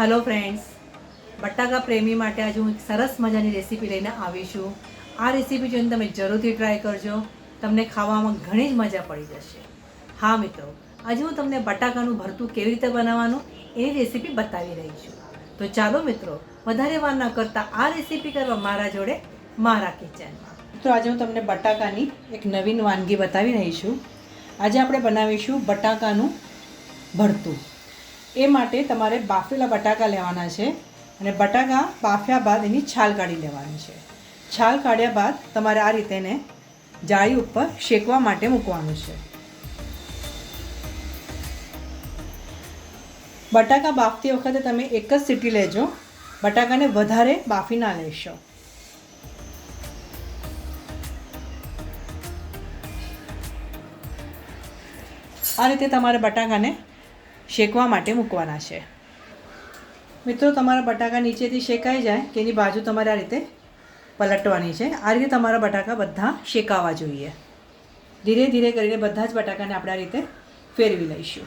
Hello friends, बटाका प्रेमी माटे आज हूँ एक सरस मजानी रेसिपी लईने आवी छुं। आ रेसिपी जोईने तमे जरूरथी ट्राय करजो, तमने खावामां घणी ज मजा पड़ी जशे। हाँ मित्रों, आज हूँ तमने बटाकानुं भरतुं केवी रीते बनाववानुं एनी रेसिपी बतावी रही छुं। तो चालो मित्रों, वधारे वार न करता आ रेसिपी करवा मारा जोड़े मारा किचनमां। तो आज हूँ तमने बटाकानी एक नवीन वानगी बतावी रही छुं। आज आपणे बनावीशुं बटाकानुं भरतुं। ए माटे तमारे बाफेला बटाका लेवाना छे अने बटाका बाफ्या बाद एनी छाल काढी लेवानी छे। छाल काढ्या बाद तमारे आ रीते ने जाळी उपर शेकवा माटे मूकवानुं छे। बटाका बाफती वखते तमे एक ज सीटी लेजो, बटाकाने वधारे बाफी ना लेशो। आ रीते तमारे बटाकाने शेकवा माटे मूकवाना छे। मित्रों, तमारा बटाका नीचेथी शेकाई जाए कि एनी बाजू तमारे आ रीते पलटवानी छे। आ रीते तमारा बटाका बधा शेकावा जोईए। धीरे धीरे करीने बधा ज बटाकाने आपणे आ रीते फेरवी लईशुं।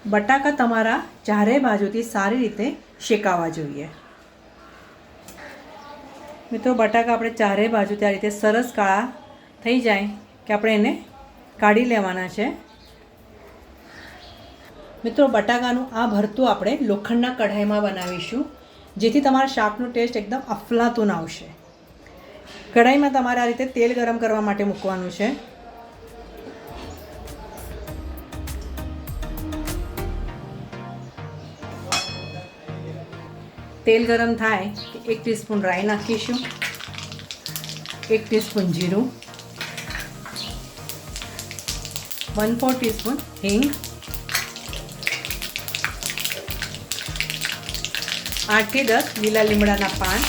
बटाका तमारा चारे बाजुथी सारी रीते शेकावा जोईए। मित्रों, बटाका आपणे चारे बाजुथी आ रीते सरस काळा थई जाए कि आपणे एने काढी लेवाना छे। मित्रों, बटाकानुं आ भरतुं आपणे लोखंडना कढ़ाईमां बनावीशुं, जेथी तमारा शाकनो टेस्ट एकदम अफलातून आवशे। कढ़ाईमां तमारे आ रीते तेल गरम करवा माटे मूकवानुं छे। तेल गरम थाय कि 1 टीस्पून राई नाखीशुं, 1 टीस्पून जीरुं, 1/4 टीस्पून हींग, 8 થી 10 લીલા લીમડાના પાન,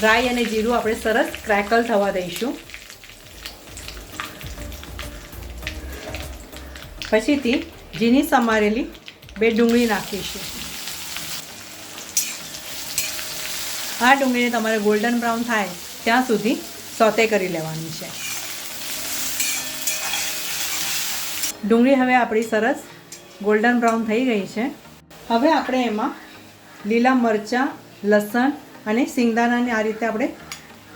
રાઈ અને જીરું આપણે સરસ ક્રેકલ થવા દઈશું। પછીથી ઝીણી સમારેલી 2 ડુંગળી નાખીશું। આ ડુંગળીને તમારે ગોલ્ડન બ્રાઉન થાય ત્યાં સુધી સોતે કરી લેવાની છે। ડુંગળી હવે આપણી સરસ ગોલ્ડન બ્રાઉન થઈ ગઈ છે। હવે આપણે એમાં લીલા મરચાં, લસણ અને સિંગદાણાને આ રીતે આપણે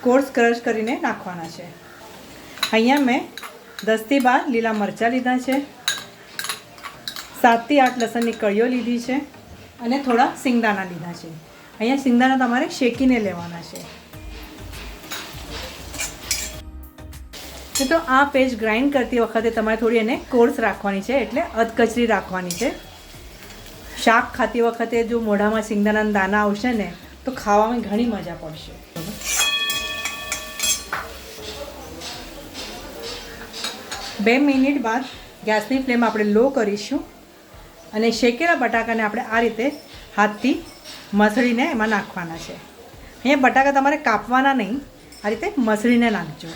કોર્સ ક્રશ કરીને નાખવાના છે। અહીંયા મેં 10 થી 12 લીલા મરચાં લીધા છે, 7 થી 8 લસણની કળીઓ લીધી છે અને થોડા સિંગદાણા લીધા છે। અહીંયા સિંગદાણા તમારે શેકીને લેવાના છે। तो आ पेस्ट ग्राइंड करती वखते तमारे थोड़ी एने कोर्स राखवानी छे, एटले अधकचरी राखवानी छे। शाक खाती वखते जो मोढामां सिंगदाणाना दाना आवशे ने तो खावामां घणी मजा पड़शे। 2 मिनिट बाद गैसनी फ्लेम आपणे लो करीशुं अने शेकेला बटाकाने आपणे आ रीते हाथथी मसळीने एमां नाखवाना छे। अहींया बटाका तमारे कापवाना नहीं, आ रीते मसळीने नाखजो।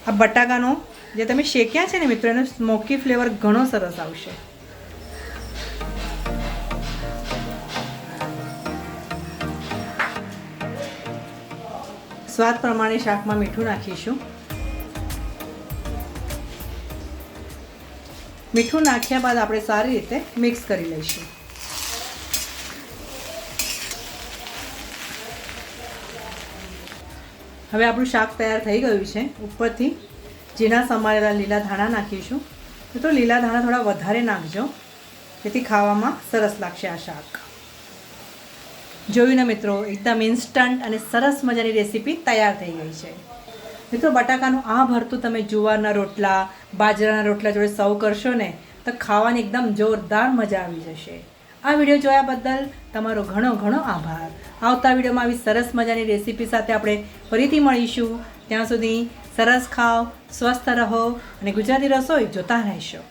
आ बटाकानो जे तमे शेक्या छे ने मित्रों, एनो स्मोकी फ्लेवर घणो सरस आवशे। स्वाद प्रमाणे शाकमां मीठुं नाखीशुं। मीठुं नाख्या बाद आपणे सारी रीते मिक्स करी लईशुं। હવે આપણું શાક તૈયાર થઈ ગયું છે। ઉપરથી ઝીણા સમારેલા લીલા ધાણા નાખીશું। તો લીલા ધાણા થોડા વધારે નાખજો, જેથી ખાવામાં સરસ લાગશે આ શાક। જોયું ને મિત્રો, એકદમ ઇન્સ્ટન્ટ અને સરસ મજાની રેસીપી તૈયાર થઈ ગઈ છે। મિત્રો, બટાકાનું આ ભરતું તમે જુવારના રોટલા, બાજરાના રોટલા જોડે સર્વ કરશો ને તો ખાવાની એકદમ જોરદાર મજા આવી જશે। આ વિડીયો જોયા બદલ તમારો ઘણો ઘણો આભાર। આવતા વિડીયોમાં આવી સરસ મજાની રેસીપી સાથે આપણે ફરીથી મળીશું। ત્યાં સુધી સરસ ખાઓ, સ્વસ્થ રહો અને ગુજરાતી રસોઈ જોતા રહેશો।